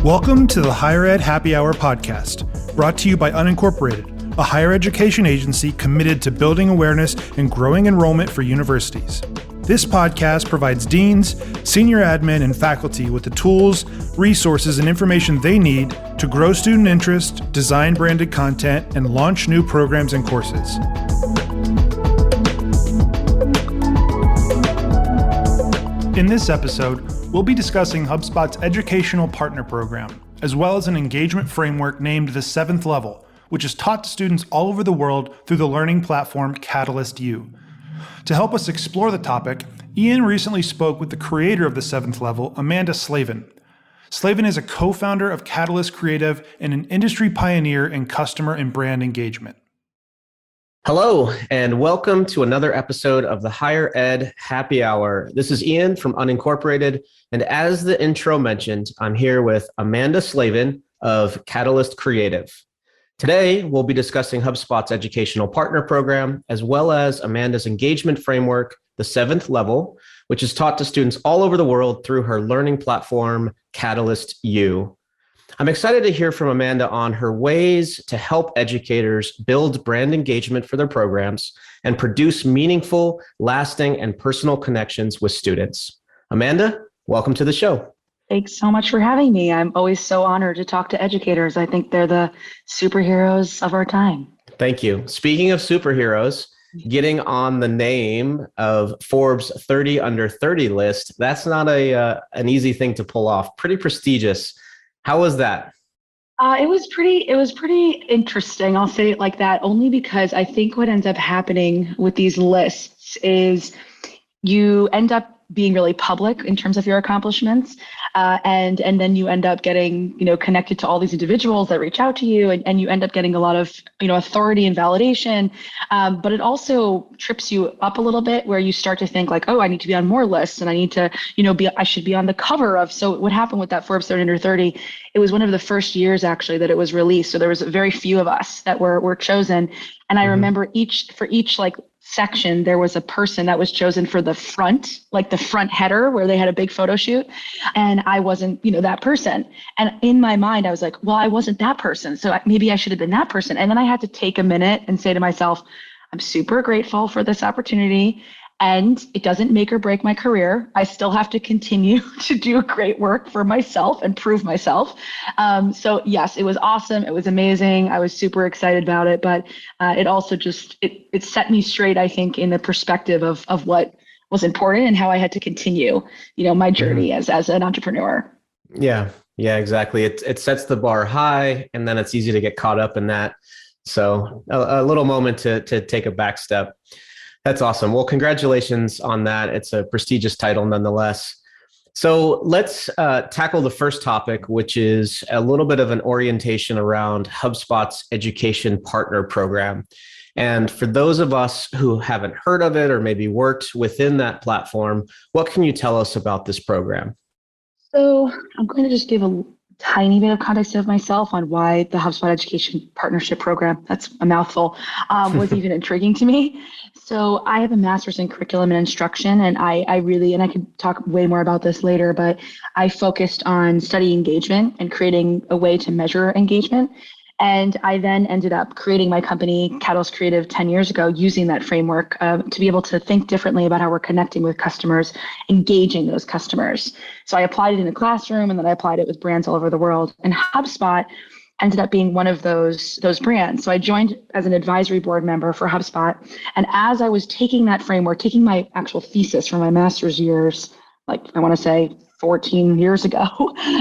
Welcome to the Higher Ed Happy Hour podcast, brought to you by Unincorporated, a higher education agency committed to building awareness and growing enrollment for universities. This podcast provides deans, senior admin, and faculty with the tools, resources, and information they need to grow student interest, design branded content, and launch new programs and courses. In this episode, we'll be discussing HubSpot's Educational Partner Program, as well as an engagement framework named the 7th Level, which is taught to students all over the world through the learning platform CatalystU. To help us explore the topic, Ian recently spoke with the creator of the 7th Level, Amanda Slavin. Slavin is a co-founder of CatalystCreativ and an industry pioneer in customer and brand engagement. Hello, and welcome to another episode of the Higher Ed Happy Hour. This is Ian from Unincorporated, and as the intro mentioned, I'm here with Amanda Slavin of CatalystCreativ. Today, we'll be discussing HubSpot's Educational Partner Program, as well as Amanda's engagement framework, the 7th Level, which is taught to students all over the world through her learning platform, CatalystU. I'm excited to hear from Amanda on her ways to help educators build brand engagement for their programs and produce meaningful, lasting, and personal connections with students. Amanda, welcome to the show. Thanks so much for having me. I'm always so honored to talk to educators. I think they're the superheroes of our time. Thank you. Speaking of superheroes, getting on the name of Forbes 30 Under 30 list, that's not an easy thing to pull off. Pretty prestigious. How was that? It was pretty interesting. I'll say it like that, only because I think what ends up happening with these lists is you end up being really public in terms of your accomplishments, and then you end up getting connected to all these individuals that reach out to you, and you end up getting a lot of authority and validation. But it also trips you up a little bit, where you start to think like, oh, I need to be on more lists, and I need to I should be on the cover of. So what happened with that Forbes 30 Under 30? It was one of the first years actually that it was released. So there was very few of us that were chosen, and I remember for each section, there was a person that was chosen for the front header where they had a big photo shoot. And I wasn't, that person. And in my mind, I was like, well, I wasn't that person. So maybe I should have been that person. And then I had to take a minute and say to myself, I'm super grateful for this opportunity. And it doesn't make or break my career. I still have to continue to do great work for myself and prove myself. So yes, it was awesome. It was amazing. I was super excited about it, but it also it set me straight, I think, in the perspective of what was important and how I had to continue, my journey as an entrepreneur. Yeah, exactly. It sets the bar high, and then it's easy to get caught up in that. So a little moment to take a back step. That's awesome. Well, congratulations on that. It's a prestigious title nonetheless. So let's tackle the first topic, which is a little bit of an orientation around HubSpot's Education Partner Program. And for those of us who haven't heard of it or maybe worked within that platform, what can you tell us about this program? So I'm going to just give a tiny bit of context of myself on why the HubSpot Education Partnership Program, that's a mouthful, was even intriguing to me. So I have a master's in curriculum and instruction, and I really, and I could talk way more about this later, but I focused on study engagement and creating a way to measure engagement. And I then ended up creating my company, CatalystCreativ, 10 years ago, using that framework to be able to think differently about how we're connecting with customers, engaging those customers. So I applied it in the classroom, and then I applied it with brands all over the world. And HubSpot ended up being one of those brands. So I joined as an advisory board member for HubSpot. And as I was taking that framework, taking my actual thesis from my master's years, like I want to say 14 years ago,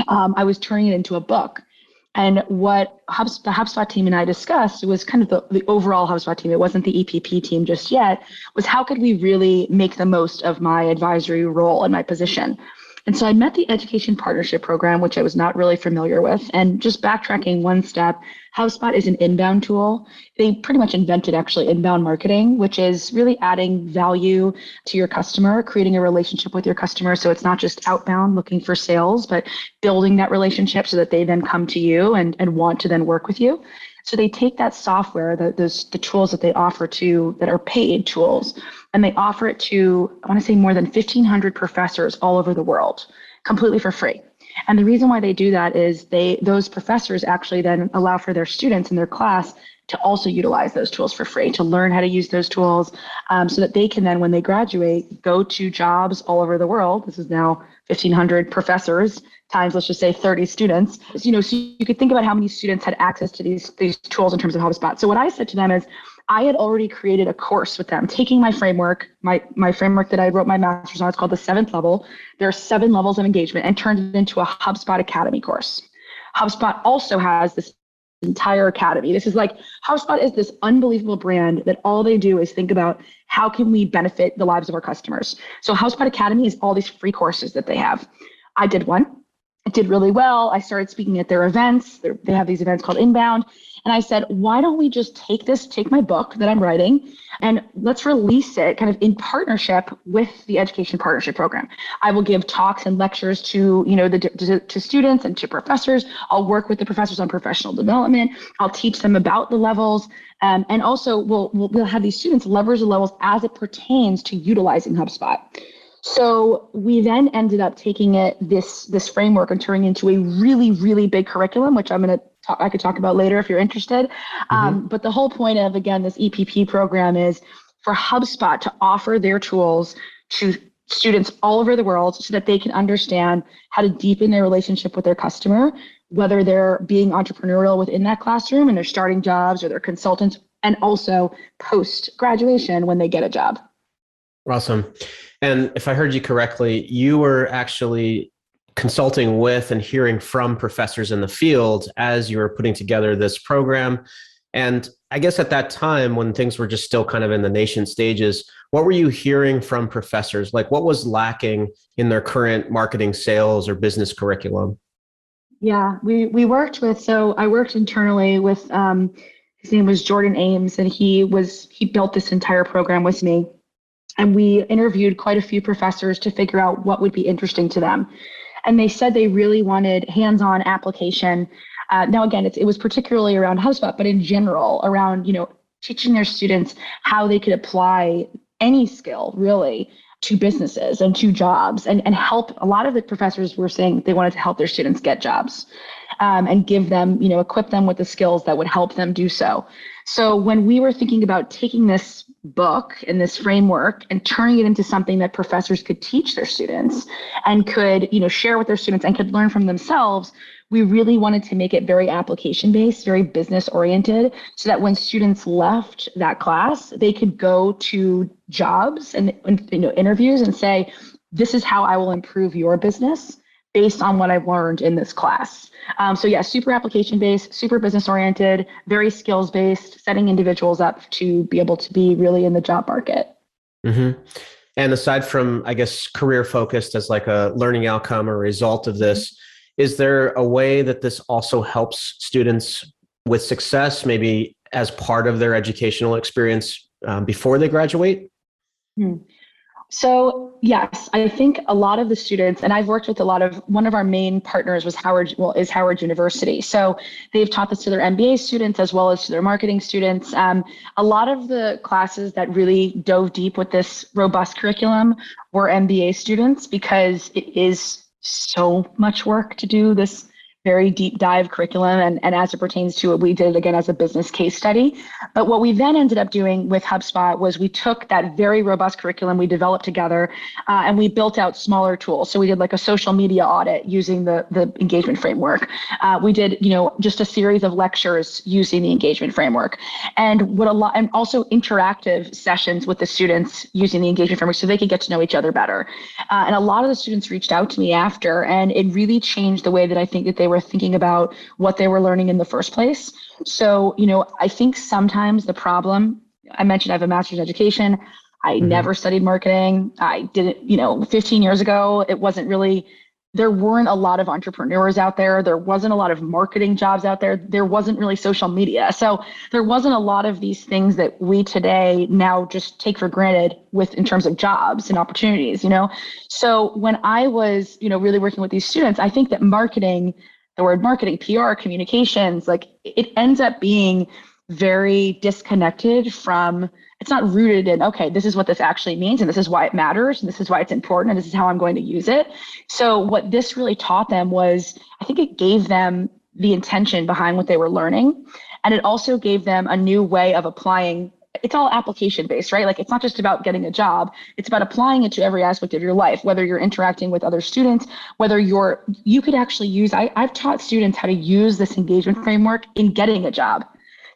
I was turning it into a book. And what the HubSpot team and I discussed, it was kind of the overall HubSpot team, it wasn't the EPP team just yet, was how could we really make the most of my advisory role and my position? And so I met the Education Partnership Program, which I was not really familiar with. And just backtracking one step, HubSpot is an inbound tool. They pretty much invented actually inbound marketing, which is really adding value to your customer, creating a relationship with your customer. So it's not just outbound looking for sales, but building that relationship so that they then come to you and want to then work with you. So they take that software, the tools that they offer that are paid tools, and they offer it to, I want to say more than 1,500 professors all over the world, completely for free. And the reason why they do that is those professors actually then allow for their students in their class to also utilize those tools for free, to learn how to use those tools, so that they can then, when they graduate, go to jobs all over the world. This is now 1,500 professors times, let's just say 30 students. So you could think about how many students had access to these tools in terms of HubSpot. So what I said to them is, I had already created a course with them, taking my framework, my framework that I wrote my master's on. It's called the 7th level. There are 7 levels of engagement, and turned it into a HubSpot Academy course. HubSpot also has this entire academy. This is like, HubSpot is this unbelievable brand that all they do is think about how can we benefit the lives of our customers. So HubSpot Academy is all these free courses that they have. I did one. It did really well. I started speaking at their events. They have these events called Inbound. And I said, why don't we just take my book that I'm writing, and let's release it kind of in partnership with the Education Partnership Program. I will give talks and lectures to, to students and to professors. I'll work with the professors on professional development. I'll teach them about the levels. And also we'll have these students leverage the levels as it pertains to utilizing HubSpot. So we then ended up taking this framework and turning into a really, really big curriculum, which I could talk about later if you're interested. But the whole point of, again, this EPP program is for HubSpot to offer their tools to students all over the world so that they can understand how to deepen their relationship with their customer, whether they're being entrepreneurial within that classroom and they're starting jobs, or they're consultants, and also post-graduation when they get a job. Awesome. And if I heard you correctly, you were actually consulting with and hearing from professors in the field as you were putting together this program. And I guess at that time, when things were just still kind of in the nascent stages, what were you hearing from professors? Like, what was lacking in their current marketing, sales, or business curriculum? Yeah, we worked with, so I worked internally with, his name was Jordan Ames, and he built this entire program with me. And we interviewed quite a few professors to figure out what would be interesting to them. And they said they really wanted hands-on application. Now, again, it was particularly around HubSpot, but in general, around, teaching their students how they could apply any skill really to businesses and to jobs, and help. A lot of the professors were saying they wanted to help their students get jobs, and give them, equip them with the skills that would help them do so. So when we were thinking about taking this book and this framework and turning it into something that professors could teach their students and could, share with their students and could learn from themselves, we really wanted to make it very application-based, very business-oriented, so that when students left that class, they could go to jobs and interviews and say, this is how I will improve your business based on what I've learned in this class. So yeah, super application-based, super business-oriented, very skills-based, setting individuals up to be able to be really in the job market. Mm-hmm. And aside from, I guess, career-focused as like a learning outcome or result of this, is there a way that this also helps students with success, maybe as part of their educational experience before they graduate? So yes, I think a lot of the students, and I've worked with one of our main partners is Howard University. So they've taught this to their MBA students as well as to their marketing students. A lot of the classes that really dove deep with this robust curriculum were MBA students, because it is so much work to do this very deep dive curriculum, and as it pertains to what we did, again, as a business case study. But what we then ended up doing with HubSpot was we took that very robust curriculum we developed together, and we built out smaller tools. So we did like a social media audit using the engagement framework. We did, just a series of lectures using the engagement framework, and also interactive sessions with the students using the engagement framework so they could get to know each other better. And a lot of the students reached out to me after, and it really changed the way that I think that they were thinking about what they were learning in the first place. So, I think sometimes the problem, I mentioned I have a master's in education. I never studied marketing. I didn't, 15 years ago, there weren't a lot of entrepreneurs out there. There wasn't a lot of marketing jobs out there. There wasn't really social media. So there wasn't a lot of these things that we today now just take for granted in terms of jobs and opportunities, So when I was, really working with these students, I think that the word marketing, PR, communications, like it ends up being very disconnected from, it's not rooted in, okay, this is what this actually means, and this is why it matters, and this is why it's important, and this is how I'm going to use it. So what this really taught them was, I think it gave them the intention behind what they were learning. And it also gave them a new way of applying. It's all application based, right? Like, it's not just about getting a job. It's about applying it to every aspect of your life, whether you're interacting with other students, whether you could actually use, I've taught students how to use this engagement framework in getting a job.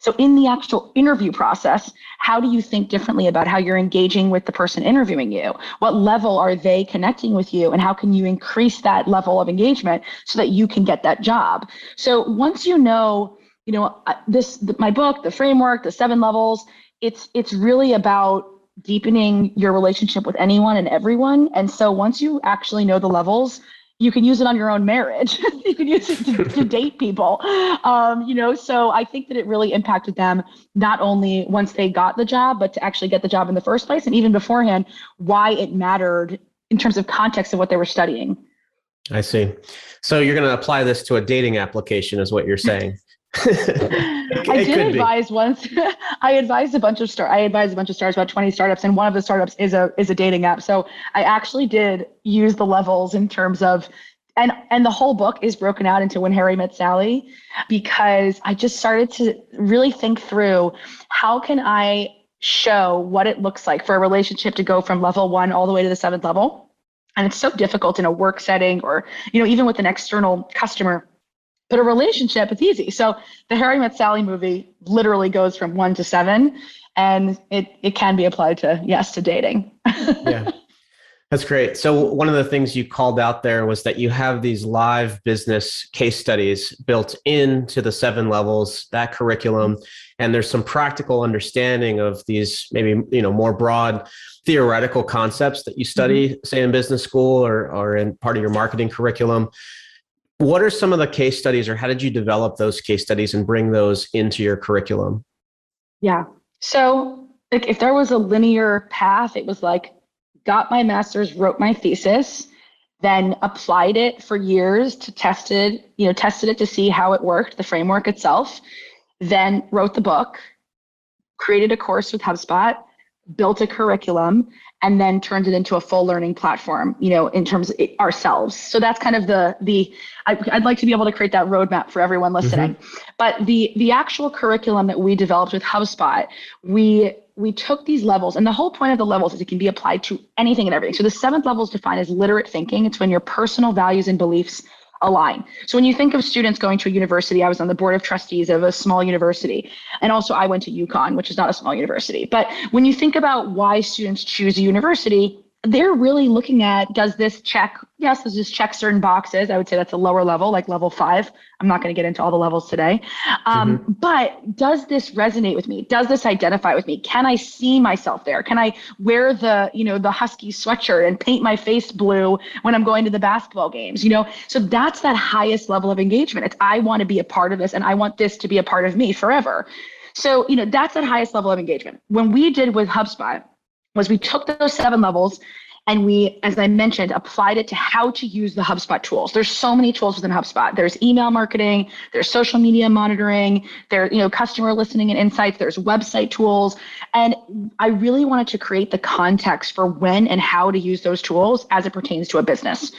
So in the actual interview process, how do you think differently about how you're engaging with the person interviewing you? What level are they connecting with you? And how can you increase that level of engagement so that you can get that job? So once you know, my book, the framework, the 7 levels, it's really about deepening your relationship with anyone and everyone. And so once you actually know the levels, you can use it on your own marriage. You can use it to date people. So I think that it really impacted them, not only once they got the job, but to actually get the job in the first place. And even beforehand, why it mattered in terms of context of what they were studying. I see. So you're going to apply this to a dating application is what you're saying. I did advise once. I advised a bunch of startups, about 20 startups, and one of the startups is a dating app. So I actually did use the levels in terms of, and the whole book is broken out into When Harry Met Sally, because I just started to really think through, how can I show what it looks like for a relationship to go from level 1 all the way to the 7th level. And it's so difficult in a work setting, or even with an external customer. But a relationship, it's easy. So the Harry Met Sally movie literally goes from 1 to 7, and it can be applied to dating. Yeah, that's great. So one of the things you called out there was that you have these live business case studies built into the 7 levels, that curriculum, and there's some practical understanding of these maybe more broad theoretical concepts that you study, say in business school or in part of your marketing curriculum. What are some of the case studies, or how did you develop those case studies and bring those into your curriculum? Yeah. So if there was a linear path, it was like, got my master's, wrote my thesis, then applied it for years to tested it to see how it worked, the framework itself, then wrote the book, created a course with HubSpot, built a curriculum, and then turned it into a full learning platform, in terms of ourselves. So that's kind of I'd like to be able to create that roadmap for everyone listening. But the actual curriculum that we developed with HubSpot, we took these levels, and the whole point of the levels is it can be applied to anything and everything. So the 7th level is defined as literate thinking. It's when your personal values and beliefs align. So when you think of students going to a university, I was on the board of trustees of a small university. And also I went to UConn, which is not a small university. But when you think about why students choose a university, they're really looking at, does this check certain boxes? I would say that's a lower level, like level 5. I'm not going to get into all the levels today. But does this resonate with me? Does this identify with me? Can I see myself there? Can I wear the Husky sweatshirt and paint my face blue when I'm going to the basketball games? So that's that highest level of engagement. It's, I want to be a part of this, and I want this to be a part of me forever. So, that's that highest level of engagement. When we did with HubSpot, was we took those 7 levels and we, as I mentioned, applied it to how to use the HubSpot tools. There's so many tools within HubSpot. There's email marketing, there's social media monitoring, there's customer listening and insights, there's website tools. And I really wanted to create the context for when and how to use those tools as it pertains to a business.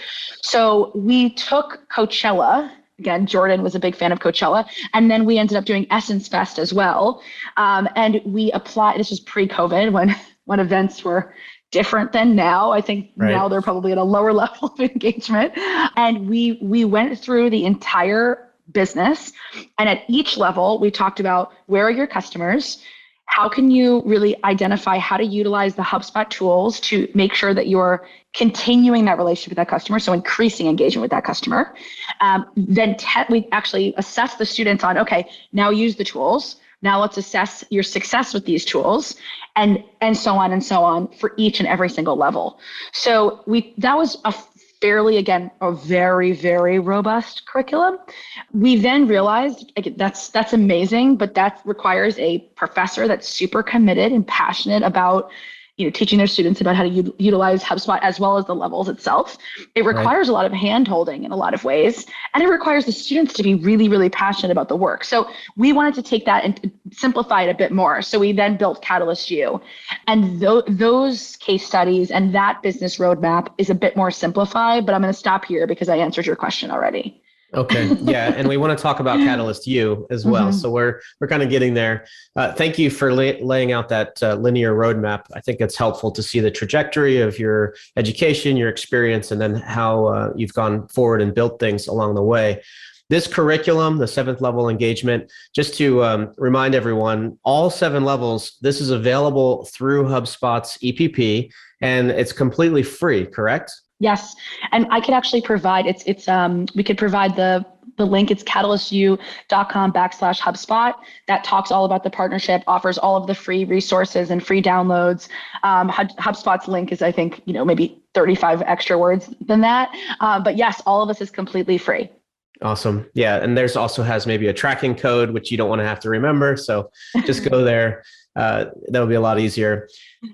So we took Coachella. Again, Jordan was a big fan of Coachella. And then we ended up doing Essence Fest as well. And we applied, this was pre-COVID when events were different than now. I think now they're probably at a lower level of engagement. And we went through the entire business. And at each level, we talked about, where are your customers? How can you really identify how to utilize the HubSpot tools to make sure that you're continuing that relationship with that customer, so increasing engagement with that customer. Then we actually assess the students on, okay, now use the tools. Now let's assess your success with these tools, and so on for each and every single level. So that was a very, very robust curriculum. We then realized, that's amazing, but that requires a professor that's super committed and passionate about teaching their students about how to utilize HubSpot as well as the levels itself. It requires a lot of hand-holding in a lot of ways, and it requires the students to be really, really passionate about the work. So we wanted to take that and simplify it a bit more. So we then built CatalystU, and those case studies and that business roadmap is a bit more simplified, but I'm going to stop here because I answered your question already. Okay. Yeah. And we want to talk about CatalystU as well. So we're kind of getting there. Thank you for laying out that linear roadmap. I think it's helpful to see the trajectory of your education, your experience, and then how you've gone forward and built things along the way. This curriculum, the 7th level engagement, just to remind everyone, all 7 levels, this is available through HubSpot's EPP, and it's completely free, correct? Yes. And I could actually provide, we could provide the link. It's CatalystU.com/HubSpot. That talks all about the partnership, offers all of the free resources and free downloads. HubSpot's link is, I think, maybe 35 extra words than that. But yes, all of this is completely free. Awesome. Yeah. And there's also has maybe a tracking code, which you don't want to have to remember. So just go there. That'll be a lot easier.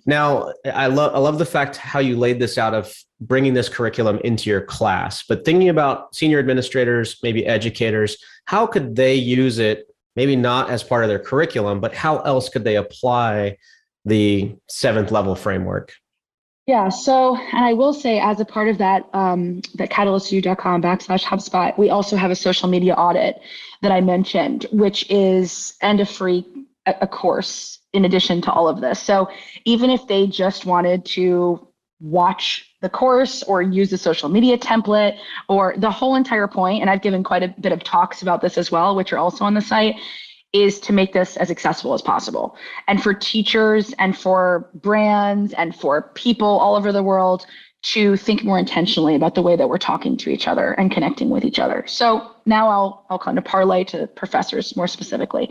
Now, I love the fact how you laid this out of bringing this curriculum into your class, but thinking about senior administrators, maybe educators, how could they use it? Maybe not as part of their curriculum, but how else could they apply the 7th level framework? Yeah. So, and I will say, as a part of that CatalystU.com/HubSpot, we also have a social media audit that I mentioned, which is a free course in addition to all of this. So even if they just wanted to watch the course or use the social media template, or the whole entire point, and I've given quite a bit of talks about this as well, which are also on the site, is to make this as accessible as possible. And for teachers and for brands and for people all over the world to think more intentionally about the way that we're talking to each other and connecting with each other. So now I'll kind of parlay to professors more specifically.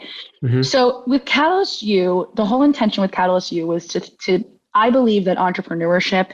So with CatalystU, the whole intention with CatalystU was to I believe that entrepreneurship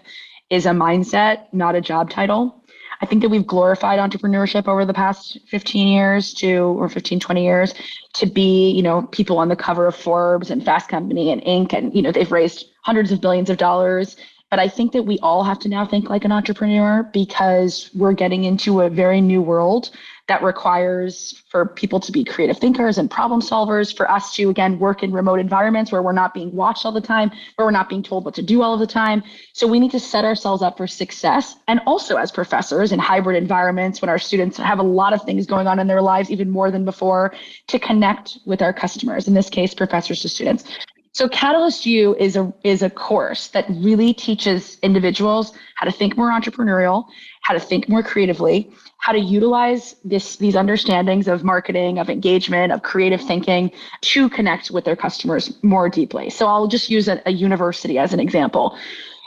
is a mindset, not a job title. I think that we've glorified entrepreneurship over the past 15 years or 15, 20 years to be, people on the cover of Forbes and Fast Company and Inc. And, they've raised hundreds of billions of dollars. But I think that we all have to now think like an entrepreneur, because we're getting into a very new world that requires for people to be creative thinkers and problem solvers, for us to, again, work in remote environments where we're not being watched all the time, where we're not being told what to do all of the time. So we need to set ourselves up for success. And also as professors in hybrid environments, when our students have a lot of things going on in their lives, even more than before, to connect with our customers, in this case, professors to students. So CatalystU is a course that really teaches individuals how to think more entrepreneurial, how to think more creatively, how to utilize these understandings of marketing, of engagement, of creative thinking to connect with their customers more deeply. So I'll just use a university as an example.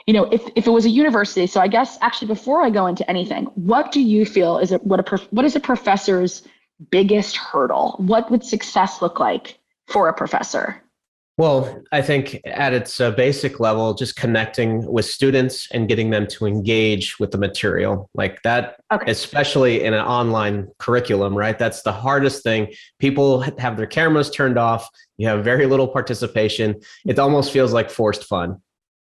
If it was a university, so I guess actually before I go into anything, what do you feel what is a professor's biggest hurdle? What would success look like for a professor? Well, I think at its basic level, just connecting with students and getting them to engage with the material like that, especially in an online curriculum, right? That's the hardest thing. People have their cameras turned off. You have very little participation. It almost feels like forced fun.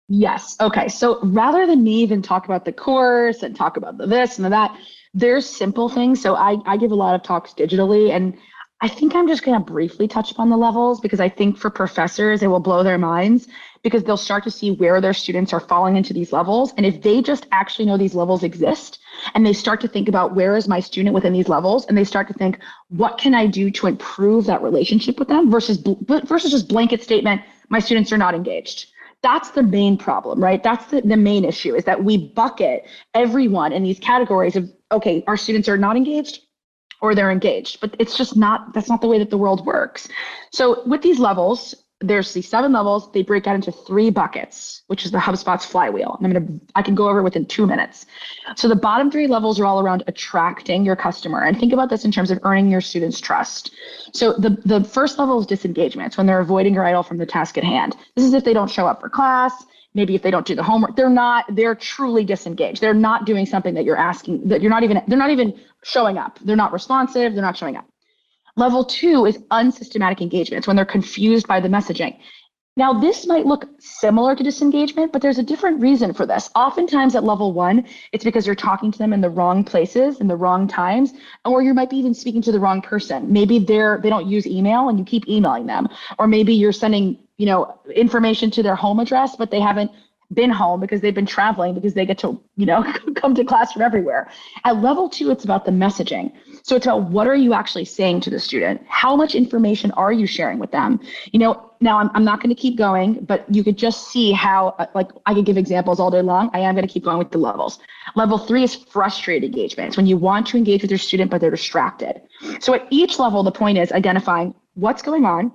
Yes. Okay. So rather than me even talk about the course and talk about the this and the that, there's simple things. So I give a lot of talks digitally, and I think I'm just going to briefly touch upon the levels, because I think for professors, it will blow their minds, because they'll start to see where their students are falling into these levels. And if they just actually know these levels exist, and they start to think about where is my student within these levels, and they start to think, what can I do to improve that relationship with them versus just blanket statement, my students are not engaged. That's the main problem, right? That's the main issue, is that we bucket everyone in these categories of, okay, our students are not engaged, or they're engaged, but it's just that's not the way that the world works. So with these levels, there's these 7 levels. They break out into 3 buckets, which is the HubSpot's flywheel. And I can go over it within 2 minutes. So the bottom 3 levels are all around attracting your customer. And think about this in terms of earning your students' trust. So the first level is disengagements, when they're avoiding or idle from the task at hand. This is if they don't show up for class. Maybe if they don't do the homework, they're truly disengaged. They're not doing something that you're asking, they're not even showing up. They're not responsive. They're not showing up. Level 2 is unsystematic engagements, when they're confused by the messaging. Now, this might look similar to disengagement, but there's a different reason for this. Oftentimes at level 1, it's because you're talking to them in the wrong places, in the wrong times, or you might be even speaking to the wrong person. Maybe they don't use email and you keep emailing them, or maybe you're sending, information to their home address, but they haven't been home because they've been traveling because they get to, come to class from everywhere. At level 2, it's about the messaging. So it's about what are you actually saying to the student? How much information are you sharing with them? Now I'm not going to keep going, but you could just see how, I could give examples all day long. I am going to keep going with the levels. Level 3 is frustrated engagement. It's when you want to engage with your student, but they're distracted. So at each level, the point is identifying what's going on,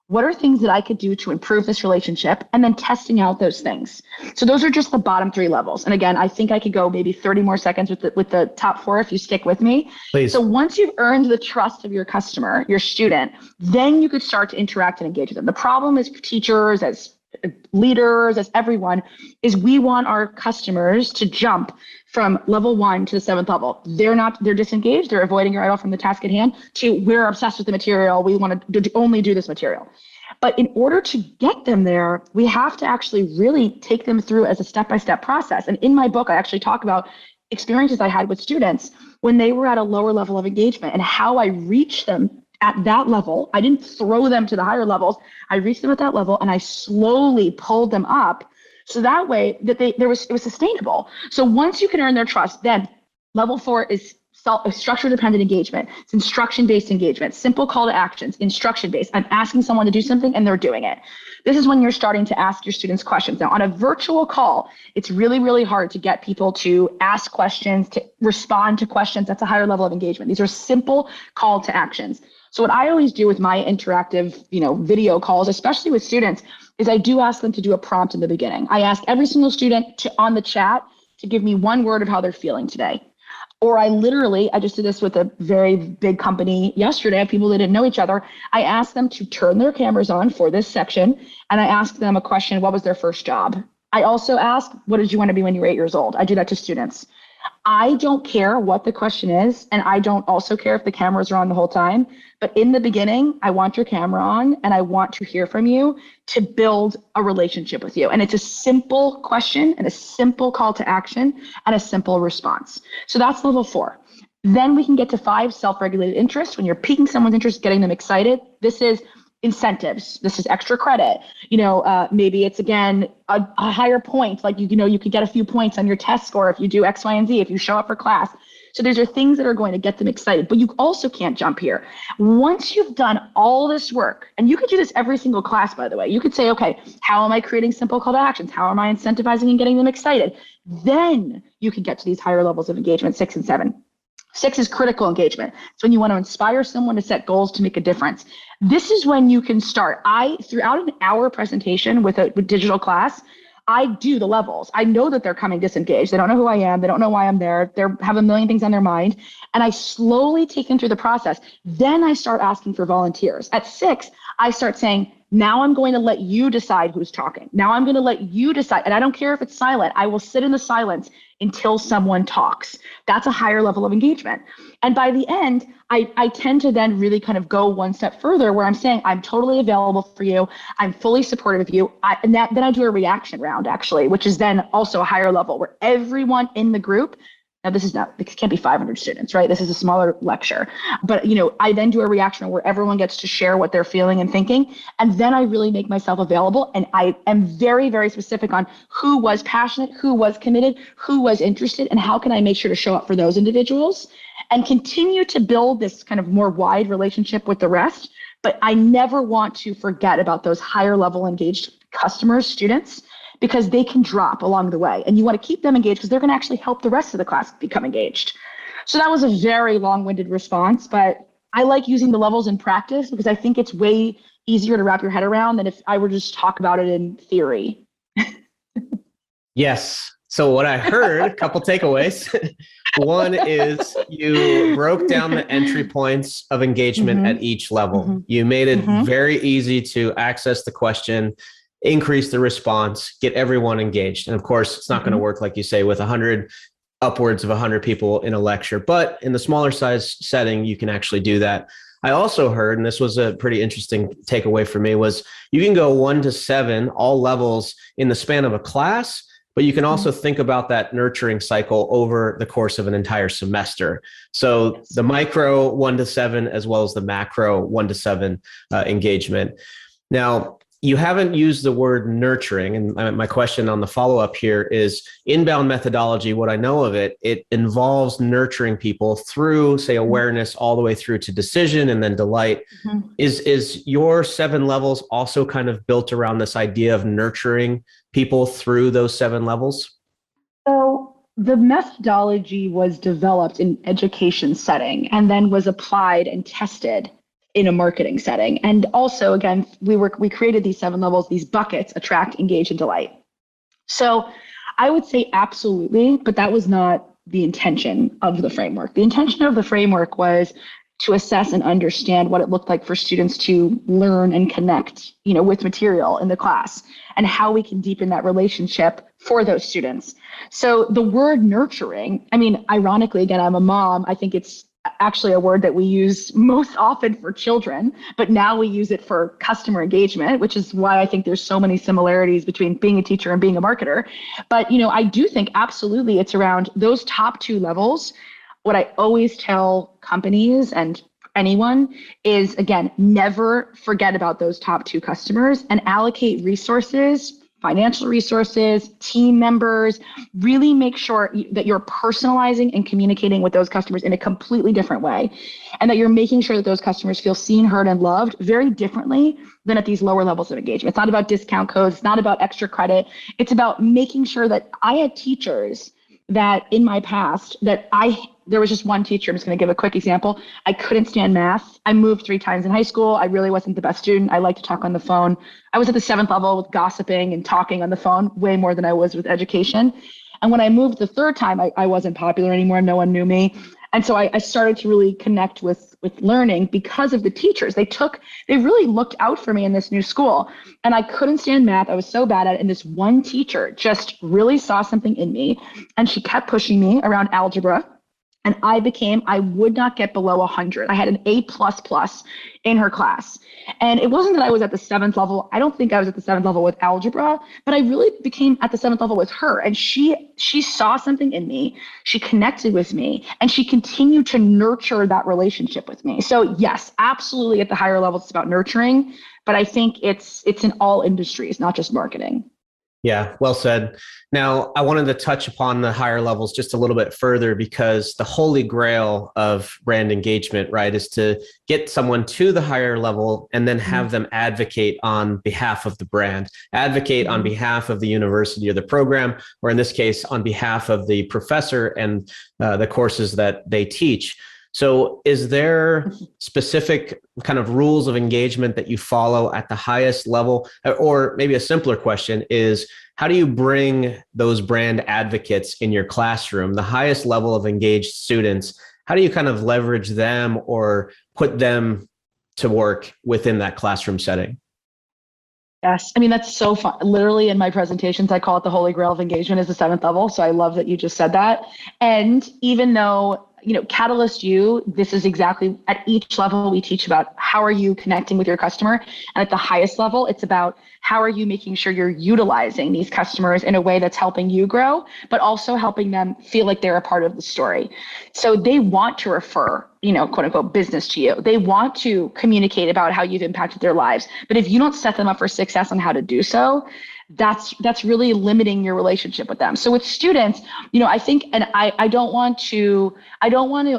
what are things that I could do to improve this relationship, and then testing out those things. So those are just the bottom 3 levels. And again, I think I could go maybe 30 more seconds with the top 4 if you stick with me. Please. So once you've earned the trust of your customer, your student, then you could start to interact and engage with them. The problem is teachers, as leaders, as everyone, is we want our customers to jump from level 1 to the 7th level. They're disengaged, they're avoiding your idol from the task at hand, to we're obsessed with the material, we want to only do this material. But in order to get them there, we have to actually really take them through as a step-by-step process. And in my book, I actually talk about experiences I had with students when they were at a lower level of engagement and how I reached them at that level. I didn't throw them to the higher levels. I reached them at that level and I slowly pulled them up. So that way that it was sustainable. So once you can earn their trust, then level 4 is structure dependent engagement. It's instruction-based engagement, simple call to actions, instruction-based. I'm asking someone to do something and they're doing it. This is when you're starting to ask your students questions. Now, on a virtual call, it's really, really hard to get people to ask questions, to respond to questions. That's a higher level of engagement. These are simple call to actions. So what I always do with my interactive, video calls, especially with students, is I do ask them to do a prompt in the beginning. I ask every single student on the chat to give me one word of how they're feeling today. Or I just did this with a very big company yesterday of people that didn't know each other. I asked them to turn their cameras on for this section. And I asked them a question, what was their first job? I also ask, what did you want to be when you were 8 years old? I do that to students. I don't care what the question is, and I don't also care if the cameras are on the whole time. But in the beginning, I want your camera on, and I want to hear from you to build a relationship with you. And it's a simple question and a simple call to action and a simple response. So that's level 4. Then we can get to 5, self-regulated interest. When you're piquing someone's interest, getting them excited. This is incentives. This is extra credit. Maybe it's again a higher point. Like you could get a few points on your test score if you do X, Y, and Z, if you show up for class. So these are things that are going to get them excited. But you also can't jump here. Once you've done all this work, and you could do this every single class, by the way, you could say, okay, how am I creating simple call to actions? How am I incentivizing and getting them excited? Then you can get to these higher levels of engagement, 6 and 7. 6 is critical engagement. It's when you want to inspire someone to set goals to make a difference. This is when you can start. Throughout an hour presentation with digital class, I do the levels. I know that they're coming disengaged. They don't know who I am. They don't know why I'm there. They have a million things on their mind. And I slowly take them through the process. Then I start asking for volunteers. At 6, I start saying, now I'm going to let you decide who's talking. Now I'm going to let you decide. And I don't care if it's silent. I will sit in the silence until someone talks. That's a higher level of engagement. And by the end, I tend to then really kind of go one step further where I'm saying, I'm totally available for you. I'm fully supportive of you. Then I do a reaction round, actually, which is then also a higher level where everyone in the group, now this can't be 500 students, right? This is a smaller lecture. But, I then do a reaction where everyone gets to share what they're feeling and thinking. And then I really make myself available. And I am very, very specific on who was passionate, who was committed, who was interested, and how can I make sure to show up for those individuals and continue to build this kind of more wide relationship with the rest. But I never want to forget about those higher level engaged customers, students, because they can drop along the way. And you want to keep them engaged because they're going to actually help the rest of the class become engaged. So that was a very long-winded response, but I like using the levels in practice because I think it's way easier to wrap your head around than if I were to just talk about it in theory. Yes. So what I heard, a couple takeaways. One is you broke down the entry points of engagement at each level. You made it very easy to access the question, increase the response, get everyone engaged. And of course, it's not going to work, like you say, with upwards of 100 people in a lecture, but in the smaller size setting, you can actually do that. I also heard, and this was a pretty interesting takeaway for me, was you can go 1 to 7, all levels in the span of a class, but you can also think about that nurturing cycle over the course of an entire semester. So the micro 1 to 7, as well as the macro 1 to 7 engagement. Now, you haven't used the word nurturing. And my question on the follow-up here is inbound methodology. What I know of it, it involves nurturing people through, say, awareness all the way through to decision and then delight. Mm-hmm. Is your 7 levels also kind of built around this idea of nurturing people through those 7 levels? So the methodology was developed in education setting and then was applied and tested in a marketing setting. And also, again, we created these 7 levels, these buckets: attract, engage, and delight. So I would say absolutely, but that was not the intention of the framework. The intention of the framework was to assess and understand what it looked like for students to learn and connect, with material in the class, and how we can deepen that relationship for those students. So the word nurturing, ironically, again, I'm a mom. I think it's actually a word that we use most often for children, but now we use it for customer engagement, which is why I think there's so many similarities between being a teacher and being a marketer. But, I do think absolutely it's around those top 2 levels. What I always tell companies and anyone is, again, never forget about those top 2 customers and allocate resources, financial resources, team members. Really make sure that you're personalizing and communicating with those customers in a completely different way, and that you're making sure that those customers feel seen, heard, and loved very differently than at these lower levels of engagement. It's not about discount codes. It's not about extra credit. It's about making sure that I had teachers that in my past there was just one teacher. I'm just going to give a quick example. I couldn't stand math. I moved 3 times in high school. I really wasn't the best student. I like to talk on the phone. I was at the 7th level with gossiping and talking on the phone way more than I was with education. And when I moved the 3rd time, I wasn't popular anymore. No one knew me. And so I started to really connect with learning because of the teachers. They really looked out for me in this new school. And I couldn't stand math. I was so bad at it. And this one teacher just really saw something in me. And she kept pushing me around algebra. And I would not get below 100. I had an A++ in her class. And it wasn't that I was at the 7th level. I don't think I was at the 7th level with algebra, but I really became at the 7th level with her. And she saw something in me. She connected with me, and she continued to nurture that relationship with me. So yes, absolutely at the higher levels, it's about nurturing, but I think it's in all industries, not just marketing. Yeah, well said. Now, I wanted to touch upon the higher levels just a little bit further, because the holy grail of brand engagement, right, is to get someone to the higher level and then have them advocate on behalf of the brand, advocate on behalf of the university or the program, or in this case, on behalf of the professor and the courses that they teach. So is there specific kind of rules of engagement that you follow at the highest level? Or maybe a simpler question is, how do you bring those brand advocates in your classroom, the highest level of engaged students? How do you kind of leverage them or put them to work within that classroom setting? Yes. That's so fun. Literally in my presentations, I call it the holy grail of engagement is the 7th level. So I love that you just said that. And even though CatalystU, this is exactly at each level we teach about how are you connecting with your customer. And at the highest level, it's about how are you making sure you're utilizing these customers in a way that's helping you grow, but also helping them feel like they're a part of the story. So they want to refer, quote unquote, business to you. They want to communicate about how you've impacted their lives. But if you don't set them up for success on how to do so, that's really limiting your relationship with them. So with students, I think, and I don't want to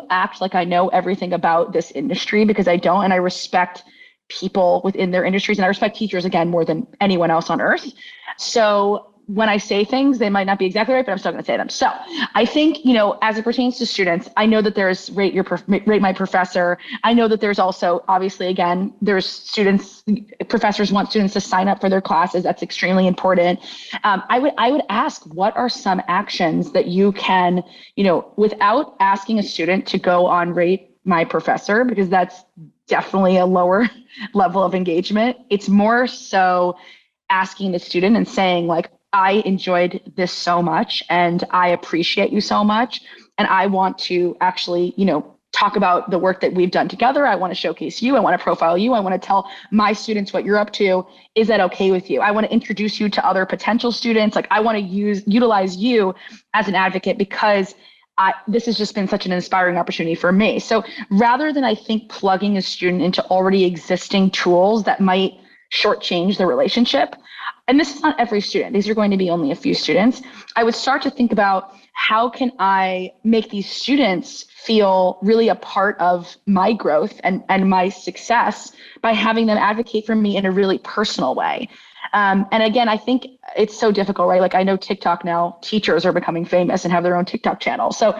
act like I know everything about this industry, because I don't, and I respect people within their industries, and I respect teachers, again, more than anyone else on earth. So when I say things, they might not be exactly right, but I'm still going to say them. So I think, as it pertains to students, I know that there's rate my professor. I know that there's also, obviously, again, there's professors want students to sign up for their classes. That's extremely important. I would ask, what are some actions that you can, without asking a student to go on rate my professor, because that's definitely a lower level of engagement. It's more so asking the student and saying, like, I enjoyed this so much and I appreciate you so much. And I want to actually, talk about the work that we've done together. I want to showcase you. I want to profile you. I want to tell my students what you're up to. Is that okay with you? I want to introduce you to other potential students. Like I want to utilize you as an advocate because this has just been such an inspiring opportunity for me. So rather than I think plugging a student into already existing tools that might shortchange the relationship, and this is not every student, these are going to be only a few students, I would start to think about how can I make these students feel really a part of my growth and my success by having them advocate for me in a really personal way. And again, I think it's so difficult, right? Like I know TikTok now, teachers are becoming famous and have their own TikTok channel. So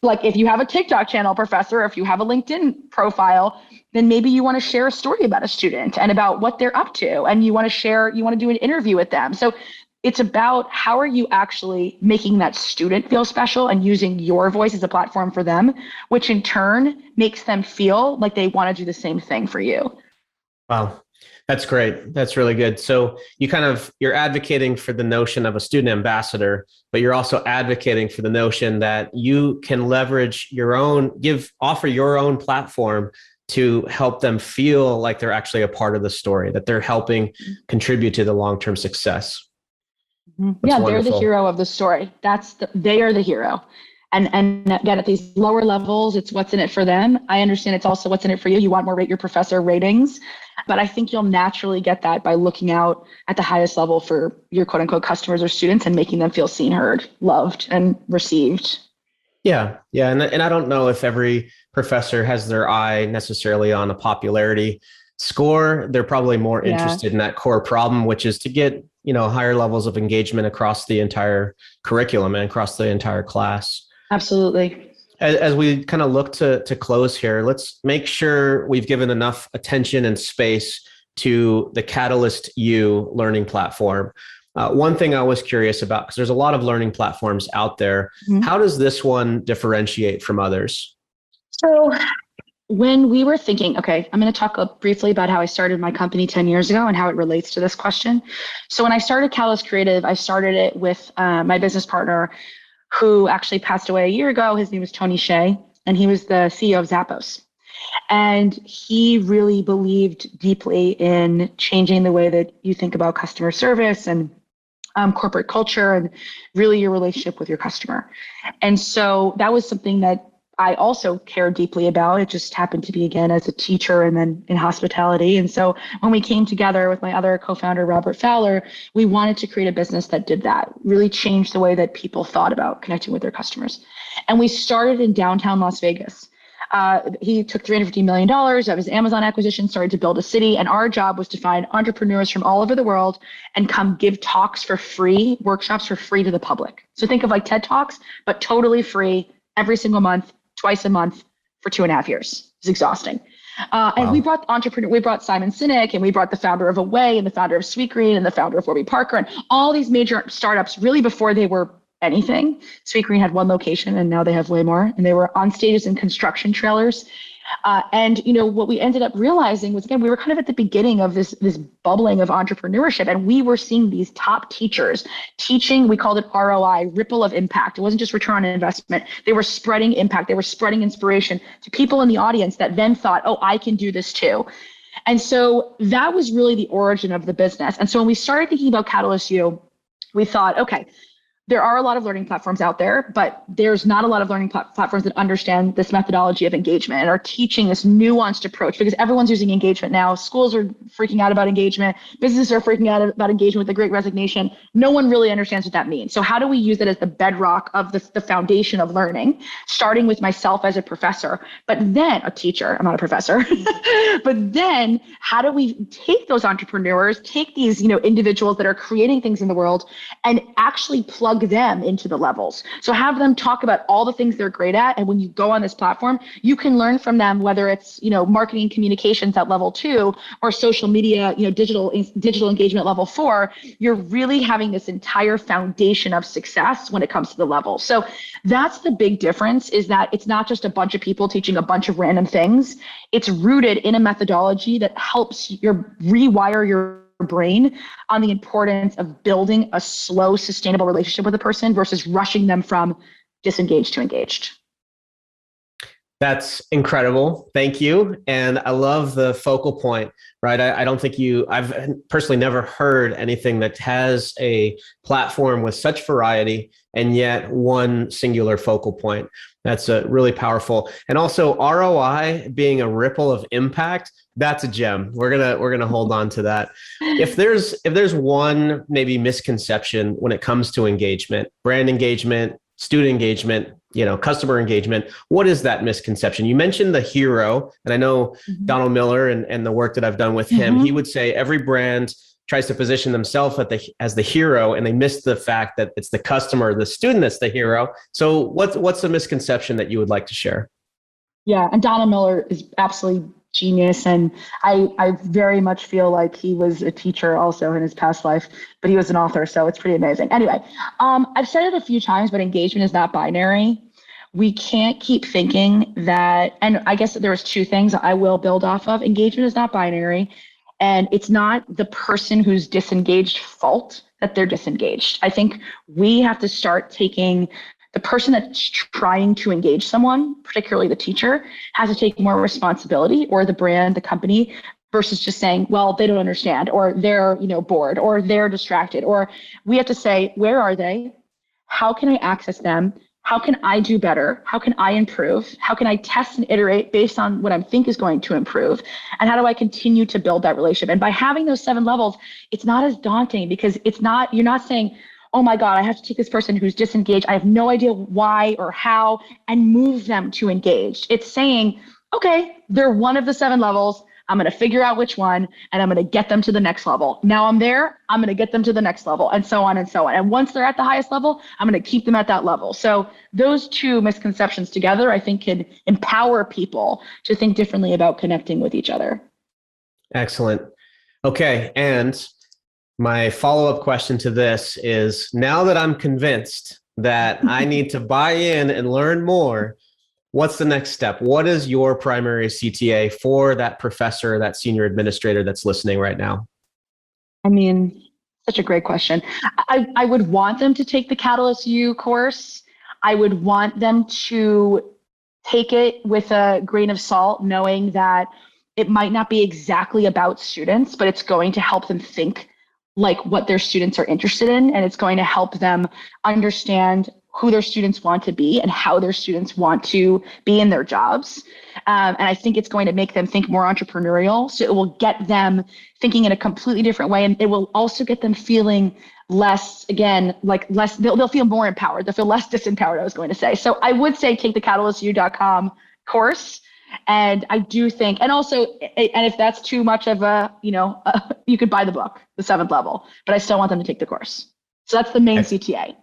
like if you have a TikTok channel, professor, or if you have a LinkedIn profile, then maybe you want to share a story about a student and about what they're up to. And you want to do an interview with them. So it's about how are you actually making that student feel special and using your voice as a platform for them, which in turn makes them feel like they want to do the same thing for you. Wow. That's great. That's really good. So you're advocating for the notion of a student ambassador, but you're also advocating for the notion that you can leverage offer your own platform to help them feel like they're actually a part of the story, that they're helping contribute to the long-term success. Yeah, wonderful. They're the hero of the story. They are the hero. And again, at these lower levels, it's what's in it for them. I understand it's also what's in it for you. You want more Rate Your Professor ratings, but I think you'll naturally get that by looking out at the highest level for your quote unquote customers or students and making them feel seen, heard, loved, and received. Yeah. And I don't know if every professor has their eye necessarily on a popularity score. They're probably more interested in that core problem, which is to get, higher levels of engagement across the entire curriculum and across the entire class. Absolutely. As we kind of look to close here, let's make sure we've given enough attention and space to the CatalystU learning platform. One thing I was curious about, because there's a lot of learning platforms out there, how does this one differentiate from others? So when we were thinking, okay, I'm going to talk briefly about how I started my company 10 years ago and how it relates to this question. So when I started CatalystCreativ, I started it with my business partner who actually passed away a year ago. His name was Tony Shea, and he was the CEO of Zappos. And he really believed deeply in changing the way that you think about customer service and corporate culture and really your relationship with your customer. And so that was something that I also care deeply about. It just happened to be, again, as a teacher and then in hospitality. And so when we came together with my other co-founder, Robert Fowler, we wanted to create a business that did that, really change the way that people thought about connecting with their customers. And we started in downtown Las Vegas. He took $350 million of his Amazon acquisition, started to build a city. And our job was to find entrepreneurs from all over the world and come give talks for free, workshops for free to the public. So think of like TED Talks, but totally free every single month, twice a month for 2.5 years. It's exhausting. And we brought we brought Simon Sinek, and we brought the founder of Away and the founder of Sweetgreen and the founder of Warby Parker and all these major startups really before they were anything. Sweetgreen had one location and now they have way more, and they were on stages in construction trailers. And what we ended up realizing was, again, we were kind of at the beginning of this bubbling of entrepreneurship, and we were seeing these top teachers teaching. We called it ROI, ripple of impact. It wasn't just return on investment. They were spreading impact. They were spreading inspiration to people in the audience that then thought, oh, I can do this too. And so that was really the origin of the business. And so when we started thinking about CatalystU, we thought, okay, there are a lot of learning platforms out there, but there's not a lot of learning platforms that understand this methodology of engagement and are teaching this nuanced approach, because everyone's using engagement now. Schools are freaking out about engagement. Businesses are freaking out about engagement with the Great Resignation. No one really understands what that means. So how do we use it as the bedrock of the foundation of learning, starting with myself as a professor, but then a teacher, I'm not a professor, but then how do we take those entrepreneurs, take these, individuals that are creating things in the world and actually plug them into the levels. So have them talk about all the things they're great at. And when you go on this platform, you can learn from them, whether it's, marketing communications at level 2 or social media, digital engagement level 4. You're really having this entire foundation of success when it comes to the level. So that's the big difference, is that it's not just a bunch of people teaching a bunch of random things. It's rooted in a methodology that helps rewire your brain on the importance of building a slow, sustainable relationship with a person versus rushing them from disengaged to engaged. That's incredible. Thank you. And I love the focal point, right? I don't think I've personally never heard anything that has a platform with such variety and yet one singular focal point. That's really powerful. And also ROI being a ripple of impact, that's a gem. We're gonna hold on to that. If there's one maybe misconception when it comes to engagement, brand engagement, student engagement, customer engagement, what is that misconception? You mentioned the hero, and I know Donald Miller and the work that I've done with him, he would say every brand tries to position themselves as the hero, and they miss the fact that it's the customer, the student that's the hero. So what's the misconception that you would like to share? Yeah, and Donald Miller is absolutely genius, and I very much feel like he was a teacher also in his past life, but he was an author, so it's pretty amazing. Anyway, I've said it a few times, but engagement is not binary. We can't keep thinking that, and I guess there was two things I will build off of. Engagement is not binary, and it's not the person who's disengaged fault that they're disengaged. I think we have to start taking the person that's trying to engage someone, particularly the teacher, has to take more responsibility, or the brand, the company, versus just saying, well, they don't understand, or they're, bored, or they're distracted. Or we have to say, where are they? How can I access them? How can I do better? How can I improve? How can I test and iterate based on what I think is going to improve? And how do I continue to build that relationship? And by having those 7 levels, it's not as daunting, because you're not saying, oh my God, I have to take this person who's disengaged, I have no idea why or how, and move them to engaged. It's saying, okay, they're one of the 7 levels. I'm going to figure out which one, and I'm going to get them to the next level. Now I'm there, I'm going to get them to the next level, and so on and so on. And once they're at the highest level, I'm going to keep them at that level. So those two misconceptions together, I think, can empower people to think differently about connecting with each other. Excellent. Okay. And my follow-up question to this is, now that I'm convinced that I need to buy in and learn more, what's the next step? What is your primary CTA for that professor, that senior administrator that's listening right now? I mean, such a great question. I would want them to take the CatalystU course. I would want them to take it with a grain of salt, knowing that it might not be exactly about students, but it's going to help them think like what their students are interested in, and it's going to help them understand who their students want to be and how their students want to be in their jobs. And I think it's going to make them think more entrepreneurial. So it will get them thinking in a completely different way. And it will also get them feeling less, they'll feel more empowered. They'll feel less disempowered, I was going to say. So I would say take the CatalystU.com course. And I do think, and also, and if that's too much of you could buy the book, the 7th level, but I still want them to take the course. So that's the main CTA.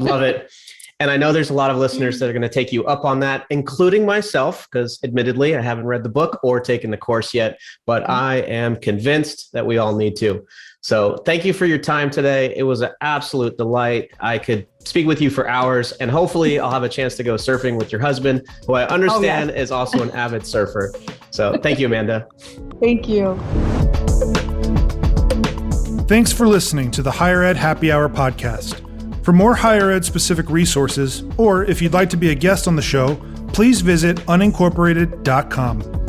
Love it. And I know there's a lot of listeners that are going to take you up on that, including myself, because admittedly, I haven't read the book or taken the course yet, but I am convinced that we all need to. So thank you for your time today. It was an absolute delight. I could speak with you for hours, and hopefully I'll have a chance to go surfing with your husband, who I understand is also an avid surfer. So thank you, Amanda. Thank you. Thanks for listening to the Higher Ed Happy Hour podcast. For more higher ed specific resources, or if you'd like to be a guest on the show, please visit unincorporated.com.